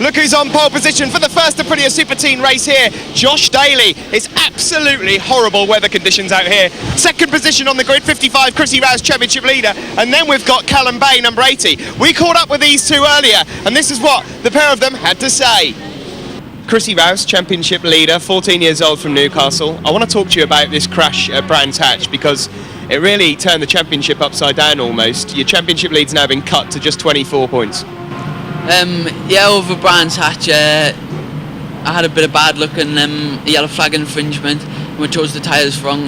Look who's on pole position for the first Aprilia Superteen race here. Josh Daly. It's absolutely horrible weather conditions out here. Second position on the grid, 55, Chrissy Rouse, championship leader. And then we've got Callum Bay, number 80. We caught up with these two earlier, and this is what the pair of them had to say. Chrissy Rouse, championship leader, 14 years old from Newcastle. I want to talk to you about this crash at Brands Hatch because it really turned the championship upside down almost. Your championship lead's now been cut to just 24 points. Yeah, over Brands Hatch, I had a bit of bad luck in yellow flag infringement. We chose the tyres wrong.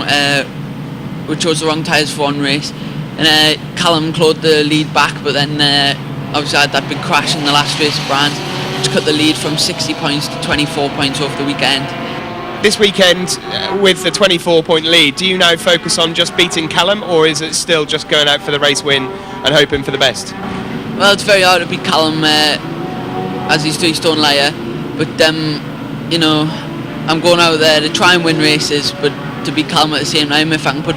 We chose the wrong tyres for one race, and Callum clawed the lead back. But then obviously I had that big crash in the last race of Brands, which cut the lead from 60 points to 24 points over the weekend. This weekend, with the 24-point lead, do you now focus on just beating Callum, or is it still just going out for the race win and hoping for the best? Well, it's very hard to beat Callum as he's 3-stone lighter, but you know, I'm going out there to try and win races, but to beat Callum at the same time. If I can put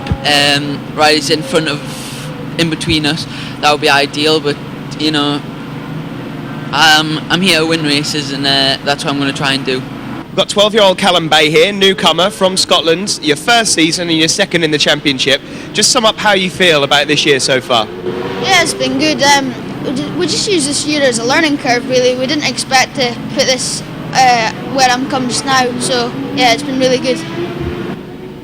riders in between us, that would be ideal. But you know, I'm here to win races, and that's what I'm going to try and do. We've got 12-year-old Callum Bay here, newcomer from Scotland, your first season and your second in the championship. Just sum up how you feel about this year so far. Yeah, it's been good. We just used this year as a learning curve, really. We didn't expect to put this where I'm come just now, so yeah, it's been really good.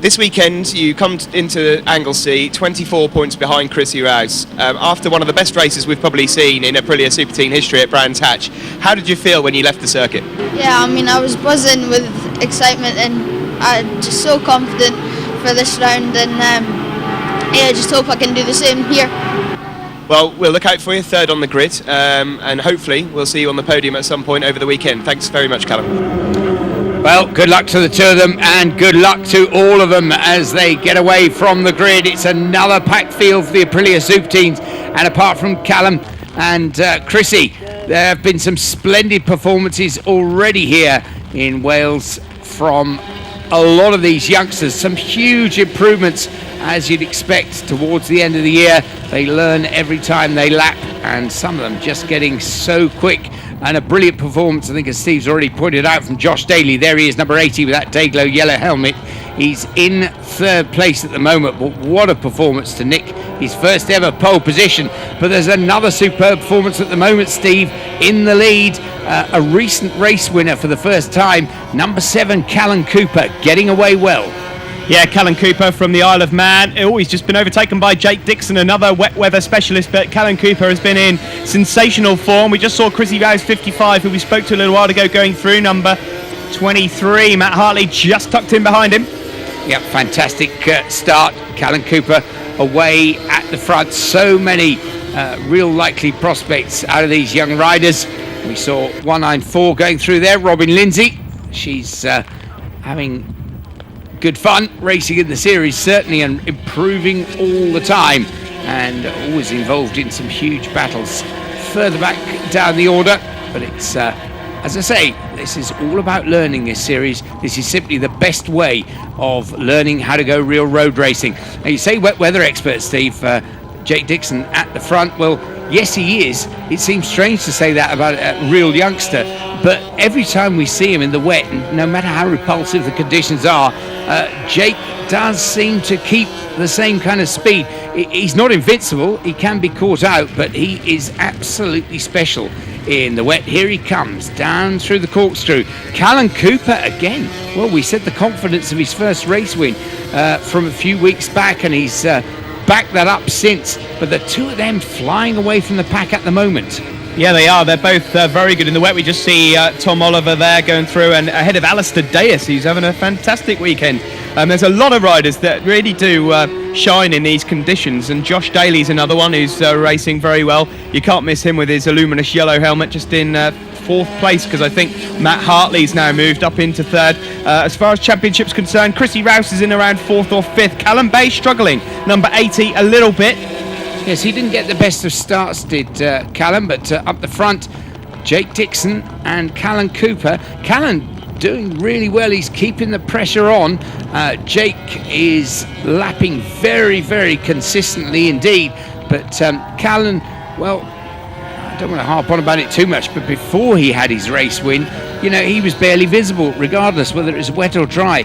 This weekend you come into Anglesey 24 points behind Chrissy Rouse after one of the best races we've probably seen in Aprilia Superteen history at Brands Hatch. How did you feel when you left the circuit? Yeah, I mean, I was buzzing with excitement and I'm just so confident for this round, and yeah, I just hope I can do the same here. Well, we'll look out for you, third on the grid, and hopefully we'll see you on the podium at some point over the weekend. Thanks very much, Callum. Well, good luck to the two of them, and good luck to all of them as they get away from the grid. It's another packed field for the Aprilia Superteens, and apart from Callum and Chrissy, there have been some splendid performances already here in Wales from a lot of these youngsters. Some huge improvements, as you'd expect towards the end of the year. They learn every time they lap, and some of them just getting so quick. And a brilliant performance, I think, as Steve's already pointed out, from Josh Daly. There he is, number 80, with that day-glow yellow helmet. He's in third place at the moment, but what a performance to nick his first ever pole position. But there's another superb performance at the moment, Steve, in the lead. A recent race winner for the first time, number 7, Callum Cooper, getting away well. Yeah, Callum Cooper from the Isle of Man. Oh, he's just been overtaken by Jake Dixon, another wet weather specialist, but Callum Cooper has been in sensational form. We just saw Chrissy Rouse, 55, who we spoke to a little while ago, going through, number 23. Matt Hartley just tucked in behind him. Yeah, fantastic start. Callum Cooper away at the front. So many real likely prospects out of these young riders. We saw 194 going through there, Robin Lindsay. She's having good fun racing in the series, certainly, and improving all the time, and always involved in some huge battles further back down the order. But it's as I say, this is all about learning this series. This is simply the best way of learning how to go real road racing. Now, you say wet weather expert, Steve, Jake Dixon at the front. Well, yes, he is. It seems strange to say that about a real youngster, but every time we see him in the wet, no matter how repulsive the conditions are, Jake does seem to keep the same kind of speed. He's not invincible, he can be caught out, but he is absolutely special in the wet. Here he comes down through the corkscrew. Callum Cooper again. Well, we said the confidence of his first race win from a few weeks back, and he's backed that up since. But the two of them flying away from the pack at the moment. Yeah, they are. They're both very good in the wet. We just see Tom Oliver there going through, and ahead of Alistair Deas, who's having a fantastic weekend. There's a lot of riders that really do shine in these conditions, and Josh Daly's another one who's racing very well. You can't miss him with his luminous yellow helmet, just in fourth place, because I think Matt Hartley's now moved up into third. As far as championship's concerned, Chrissy Rouse is in around fourth or fifth. Callum Bay struggling, number 80, a little bit. Yes, he didn't get the best of starts, did Callum, but up the front, Jake Dixon and Callum Cooper. Callum doing really well. He's keeping the pressure on. Jake is lapping very, very consistently indeed. But Callum, well, I don't want to harp on about it too much, but before he had his race win, you know, he was barely visible, regardless whether it was wet or dry.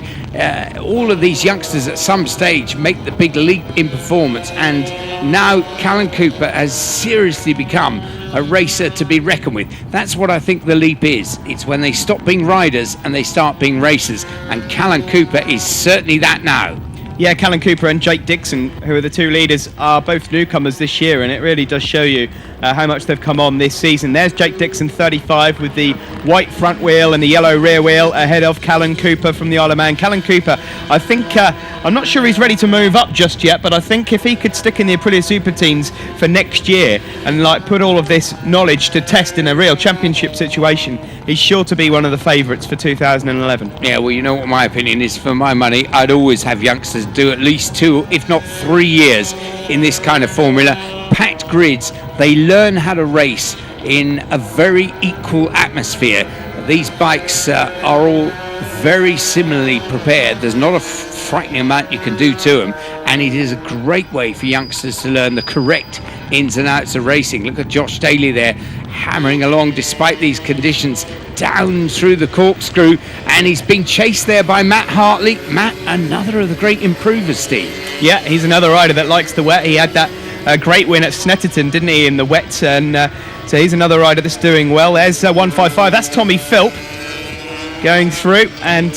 All of these youngsters at some stage make the big leap in performance, and now Callan Cooper has seriously become a racer to be reckoned with. That's what I think the leap is. It's when they stop being riders and they start being racers, and Callan Cooper is certainly that now. Yeah, Callan Cooper and Jake Dixon, who are the two leaders, are both newcomers this year, and it really does show you how much they've come on this season. There's Jake Dixon, 35, with the white front wheel and the yellow rear wheel, ahead of Callan Cooper from the Isle of Man. Callan Cooper, I think, I'm not sure he's ready to move up just yet, but I think if he could stick in the Aprilia Superteens for next year and like put all of this knowledge to test in a real championship situation, he's sure to be one of the favourites for 2011. Yeah, well, you know what my opinion is. For my money, I'd always have youngsters do at least 2, if not 3 years in this kind of formula. Packed grids, they learn how to race in a very equal atmosphere. These bikes are all very similarly prepared. There's not a frightening amount you can do to them, and it is a great way for youngsters to learn the correct ins and outs of racing. Look at Josh Daly there, hammering along despite these conditions, down through the corkscrew, and he's being chased there by Matt Hartley. Matt, another of the great improvers, Steve. Yeah, he's another rider that likes the wet. He had that great win at Snetterton, didn't he, in the wet, and so he's another rider that's doing well. There's 155, that's Tommy Philp going through, and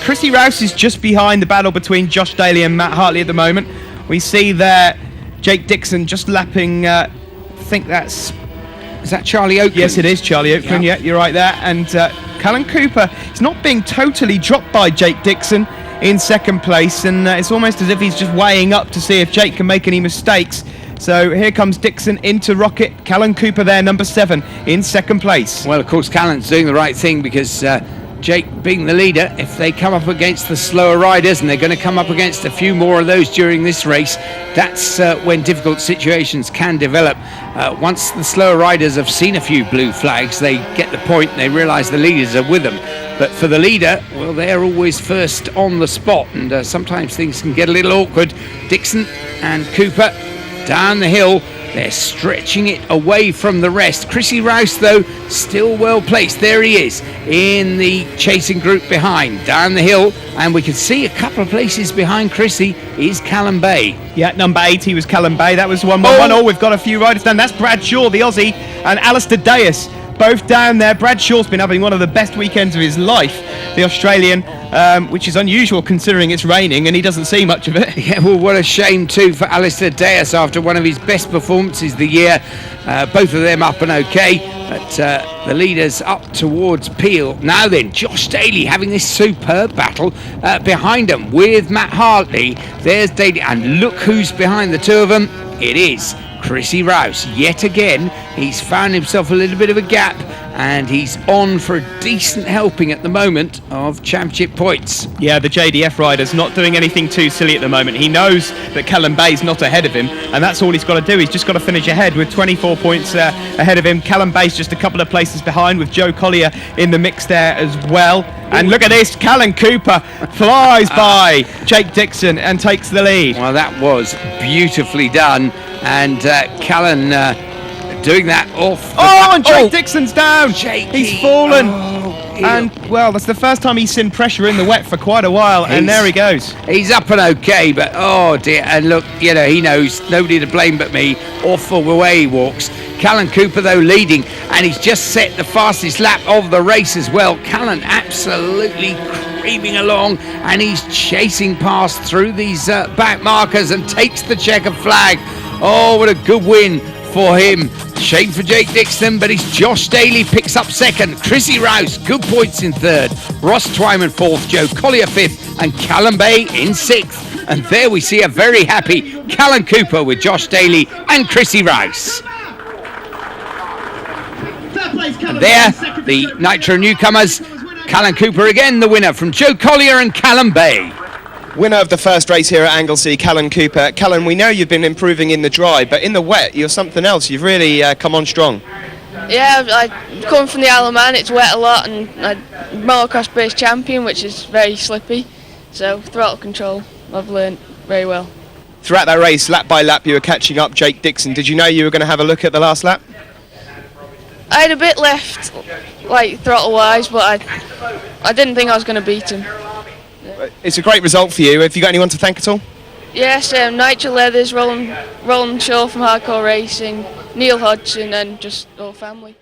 Chrissy Rouse is just behind the battle between Josh Daly and Matt Hartley at the moment. We see there Jake Dixon just lapping, I think that's... Is that Charlie Oakland? Yes, it is Charlie Oakland, yeah, you're right there. And Callan Cooper is not being totally dropped by Jake Dixon in second place, and it's almost as if he's just weighing up to see if Jake can make any mistakes. So here comes Dixon into Rocket. Callan Cooper there, number 7, in second place. Well, of course, Callan's doing the right thing, because Jake being the leader, if they come up against the slower riders, and they're going to come up against a few more of those during this race, that's when difficult situations can develop. Once the slower riders have seen a few blue flags, they get the point and they realise the leaders are with them. But for the leader, well, they're always first on the spot, and sometimes things can get a little awkward. Dixon and Cooper down the hill, they're stretching it away from the rest. Chrissy Rouse, though, still well placed. There he is in the chasing group behind, down the hill, and we can see a couple of places behind Chrissy is Callum Bay. Yeah, number 80 was Callum Bay. That was 1-1-1. Oh, we've got a few riders down. That's Brad Shaw, the Aussie, and Alistair Deus, both down there. Brad Shaw's been having one of the best weekends of his life, the Australian, which is unusual considering it's raining and he doesn't see much of it. Yeah, well, what a shame too for Alistair Deus after one of his best performances of the year. Both of them up and okay, but the leaders up towards Peel. Now then, Josh Daly having this superb battle behind him with Matt Hartley. There's Daly, and look who's behind the two of them. It is Chrissy Rouse. Yet again, he's found himself a little bit of a gap, and he's on for a decent helping at the moment of championship points. Yeah, the JDF rider's not doing anything too silly at the moment. He knows that Callum Bay's not ahead of him, and that's all he's got to do. He's just got to finish ahead with 24 points ahead of him. Callum Bay's just a couple of places behind, with Joe Collier in the mix there as well. And look at this, Callan Cooper flies by Jake Dixon and takes the lead. Well, that was beautifully done, and Callan doing that off the and Jake Dixon's down. He's fallen. And, well, that's the first time he's seen pressure in the wet for quite a while, and there he goes. He's up and okay, but oh dear. And look, you know, he knows nobody to blame but me. Off away he walks. Callan Cooper, though, leading, and he's just set the fastest lap of the race as well. Callan absolutely creaming along, and he's chasing past through these back markers and takes the checker flag. Oh, what a good win for him. Shame for Jake Dixon, but it's Josh Daly picks up second. Chrissy Rouse, good points in third. Ross Twyman fourth. Joe Collier fifth. And Callum Bay in sixth. And there we see a very happy Callan Cooper with Josh Daly and Chrissy Rouse. And there, the Nitro newcomers. Callan Cooper again, the winner from Joe Collier and Callum Bay. Winner of the first race here at Anglesey, Callan Cooper. Callan, we know you've been improving in the dry, but in the wet, you're something else. You've really come on strong. Yeah, I come from the Isle of Man, it's wet a lot, and I'm motocross base champion, which is very slippy. So throttle control, I've learned very well. Throughout that race, lap by lap, you were catching up Jake Dixon. Did you know you were going to have a look at the last lap? I had a bit left, like throttle-wise, but I didn't think I was going to beat him. It's a great result for you. Have you got anyone to thank at all? Yes, Nigel Leathers, Roland Shaw from Hardcore Racing, Neil Hodgson, and just all family.